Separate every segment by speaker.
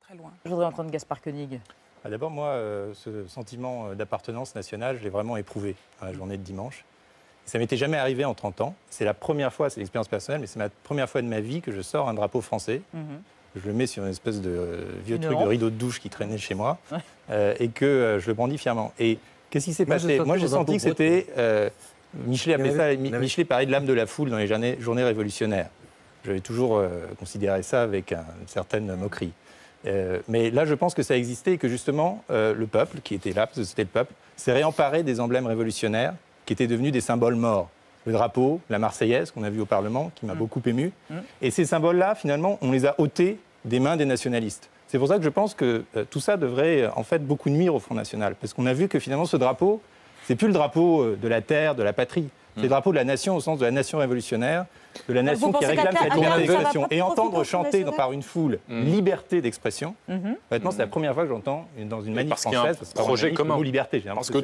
Speaker 1: très loin.
Speaker 2: Je voudrais entendre Gaspard Koenig.
Speaker 3: D'abord, moi, ce sentiment d'appartenance nationale, je l'ai vraiment éprouvé à la journée de dimanche. Ça ne m'était jamais arrivé en 30 ans. C'est la première fois, c'est l'expérience personnelle, mais c'est la première fois de ma vie que je sors un drapeau français. Je le mets sur une espèce de vieux truc de rideau de douche qui traînait chez moi et que je le brandis fièrement. Et qu'est-ce qui s'est passé? Moi, j'ai senti que c'était... Michelet appelait ça, Michelet parlait de l'âme de la foule dans les journées révolutionnaires. J'avais toujours considéré ça avec une certaine moquerie. Mais là, je pense que ça existait et que justement, le peuple, qui était là, parce que c'était le peuple, s'est réemparé des emblèmes révolutionnaires qui étaient devenus des symboles morts. Le drapeau, la Marseillaise, qu'on a vu au Parlement, qui m'a beaucoup ému. Et ces symboles-là, finalement, on les a ôtés des mains des nationalistes. C'est pour ça que je pense que tout ça devrait, en fait, beaucoup nuire au Front National. Parce qu'on a vu que finalement, ce drapeau, c'est plus le drapeau de la terre, de la patrie. C'est le drapeau de la nation au sens de la nation révolutionnaire, de la nation qui réclame cette liberté d'expression. Et entendre chanter par une foule liberté d'expression, honnêtement, c'est la première fois que j'entends dans une manif française,
Speaker 4: parce qu'il y a un projet commun.
Speaker 3: Liberté,
Speaker 4: parce que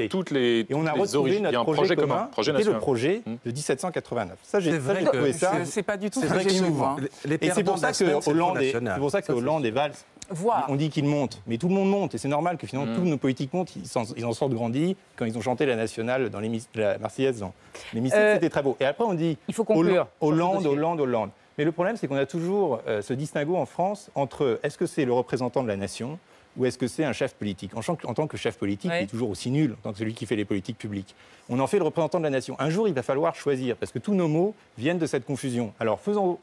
Speaker 4: toutes les
Speaker 3: et on a retrouvé notre projet commun, c'était le projet de 1789. Ça, j'ai trouvé ça.
Speaker 1: C'est pas du tout
Speaker 3: très innovant. Et c'est pour ça que Hollande et Valls, on dit qu'ils montent, mais tout le monde monte, et c'est normal que finalement tous nos politiques montent, ils en sortent grandis. Quand ils ont chanté la nationale dans la Marseillaise, dans l'hémicycle, c'était très beau. Et après on dit Hollande. Mais le problème, c'est qu'on a toujours ce distinguo en France entre est-ce que c'est le représentant de la nation ou est-ce que c'est un chef politique? En tant que chef politique, il est toujours aussi nul en tant que celui qui fait les politiques publiques. On en fait le représentant de la nation. Un jour, il va falloir choisir, parce que tous nos mots viennent de cette confusion. Alors faisons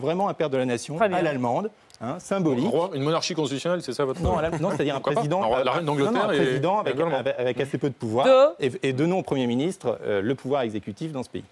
Speaker 3: vraiment un père de la nation à l'allemande. Symbolique.
Speaker 4: Une monarchie constitutionnelle, c'est ça votre nom?
Speaker 3: Non, c'est-à-dire un président,
Speaker 4: la reine d'Angleterre
Speaker 3: avec assez peu de pouvoir et donnons au Premier ministre le pouvoir exécutif dans ce pays.